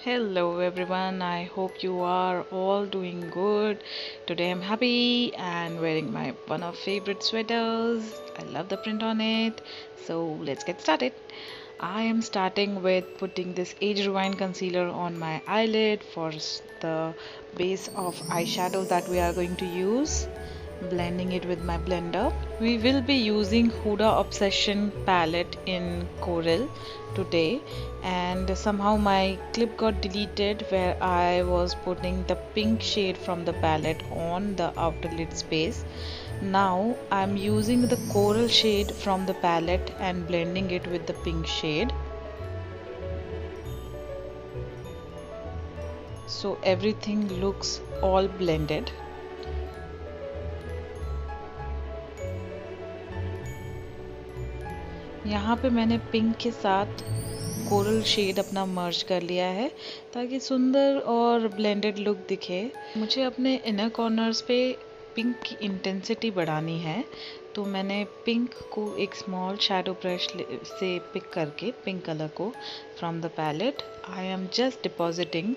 Hello everyone, I hope you are all doing good. Today I'm happy and wearing my one of favorite sweaters. I love the print on it. So let's get started. I am starting with putting this Age Rewind concealer on my eyelid for the base of eyeshadow that we are going to use, blending it with my blender. We will be using Huda Obsession palette in Coral today, and somehow my clip got deleted where I was putting the pink shade from the palette on the outer lid space. Now I'm using the coral shade from the palette and blending it with the pink shade, so everything looks all blended. यहाँ पे मैंने pink के साथ coral shade अपना मर्ज कर लिया है ताकि सुंदर और ब्लेंडेड लुक दिखे। मुझे अपने इनर कॉर्नर्स पे पिंक की इंटेंसिटी बढ़ानी है, तो मैंने पिंक को एक स्मॉल शैडो ब्रश से पिक करके पिंक कलर को from the palette I am just depositing,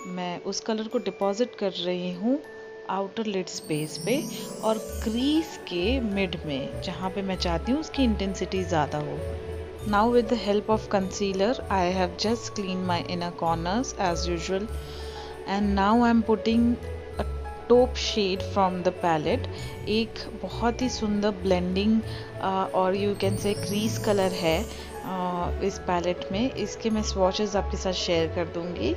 मैं उस कलर को डिपॉजिट कर रही हूँ आउटर लिड स्पेस पे और क्रीज के मिड में, जहाँ पे मैं चाहती हूँ उसकी इंटेंसिटी ज़्यादा हो। Now with the help of concealer I have just clean my inner corners as usual, and now I am putting a top shade from the palette. एक बहुत ही सुंदर ब्लेंडिंग और you can say crease colour है इस palette में। इसके मैं स्वॉचेस आपके साथ शेयर कर दूंगी।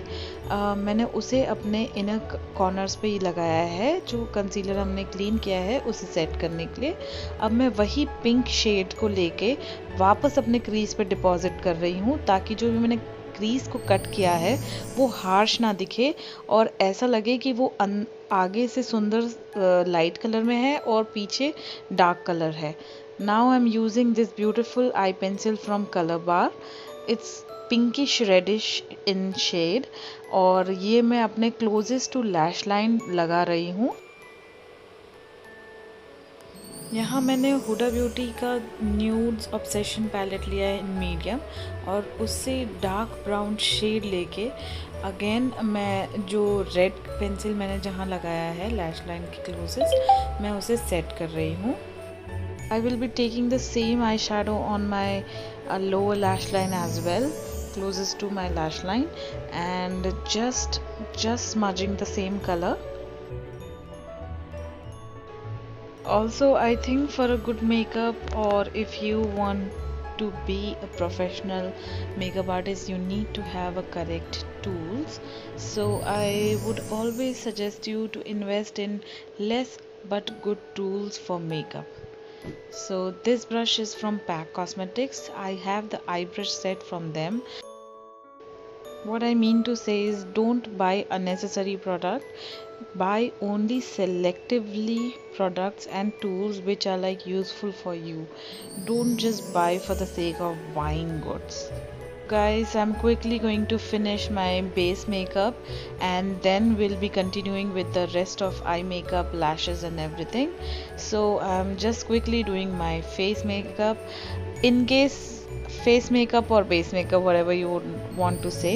मैंने उसे अपने इनर कॉर्नर्स पे ही लगाया है, जो कंसीलर हमने क्लीन किया है उसे सेट करने के लिए। अब मैं वही पिंक शेड को लेके वापस अपने क्रीज पे डिपॉजिट कर रही हूँ, ताकि जो भी मैंने क्रीज को कट किया है वो हार्श ना दिखे और ऐसा लगे कि वो आगे से सुंदर लाइट कलर में है और पीछे डार्क कलर है। Now I'm using this beautiful eye pencil from Color Bar. It's pinkish reddish in shade और ये मैं अपने closest to lash line लगा रही हूँ। यहाँ मैंने हुडा ब्यूटी का न्यूड्स ऑब्सेशन पैलेट लिया है इन मीडियम, और उससे डार्क ब्राउन शेड लेके अगेन मैं जो रेड पेंसिल मैंने जहाँ लगाया है लैश लाइन के क्लोजेस्ट, मैं उसे सेट कर रही हूँ। I will be taking the same eyeshadow on my lower lash line as well, closest to my lash line, and just smudging the same color. Also, I think for a good makeup, or if you want to be a professional makeup artist, you need to have a correct tools. So I would always suggest you to invest in less but good tools for makeup. So this brush is from Pack Cosmetics. I have the eye brush set from them. What I mean to say is, don't buy unnecessary product. Buy only selectively products and tools which are like useful for you. Don't just buy for the sake of buying goods. Guys, I'm quickly going to finish my base makeup and then we'll be continuing with the rest of eye makeup, lashes and everything. So I'm just quickly doing my face makeup. In case face makeup or base makeup, whatever you would want to say.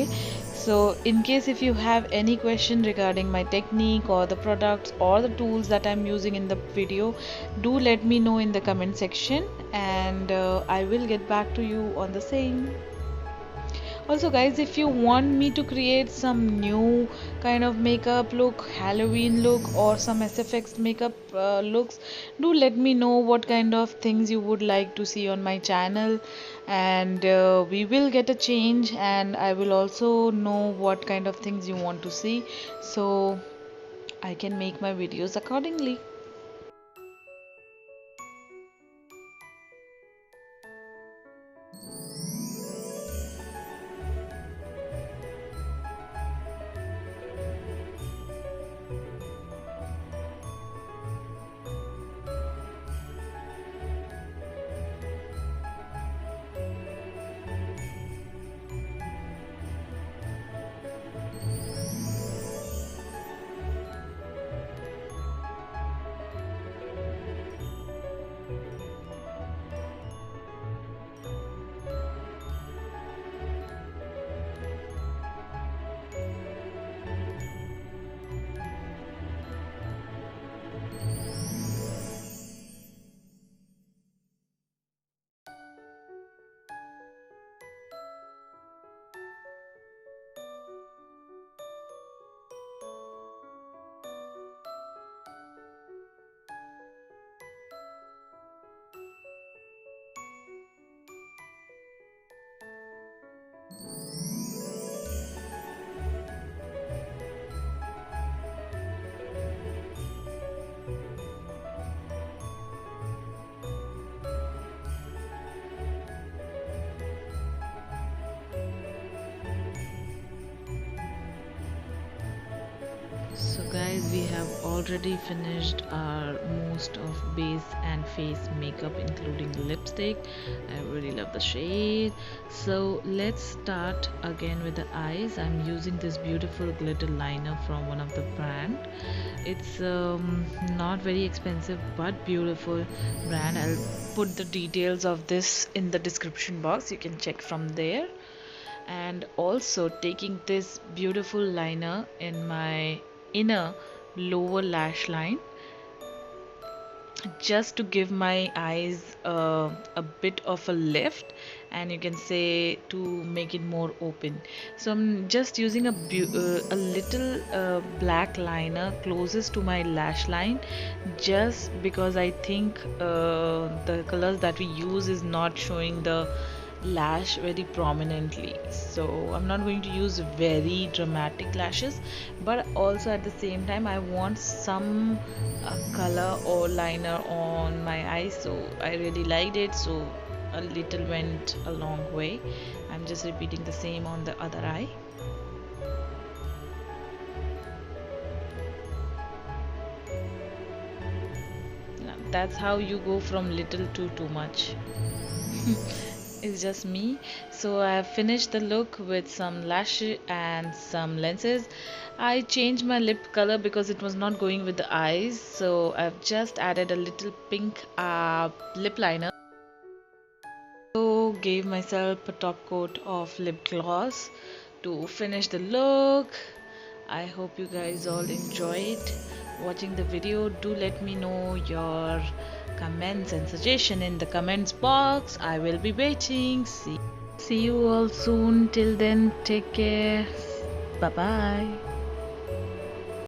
So in case if you have any question regarding my technique or the products or the tools that I'm using in the video, do let me know in the comment section, and I will get back to you on the same. Also guys, if you want me to create some new kind of makeup look, Halloween look, or some SFX makeup looks, do let me know what kind of things you would like to see on my channel, and we will get a change, and I will also know what kind of things you want to see, so I can make my videos accordingly. So guys, we have already finished our most of base and face makeup including lipstick. I really love the shade. So let's start again with the eyes. I'm using this beautiful glitter liner from one of the brand. It's not very expensive but beautiful brand. I'll put the details of this in the description box. You can check from there. And also taking this beautiful liner in my inner lower lash line just to give my eyes a bit of a lift, and you can say to make it more open. So I'm just using a little black liner closest to my lash line, just because I think the colors that we use is not showing the lash very prominently. So I'm not going to use very dramatic lashes, but also at the same time I want some color or liner on my eyes, so I really liked it, so a little went a long way. I'm just repeating the same on the other eye. That's how you go from little to too much. It's just me. So I have finished the look with some lashes and some lenses. I changed my lip color because it was not going with the eyes, so I've just added a little pink lip liner. So gave myself a top coat of lip gloss to finish the look. I hope you guys all enjoyed watching the video. Do let me know your comments and suggestion in the comments box. I will be waiting. See you all soon. Till then, take care. Bye bye.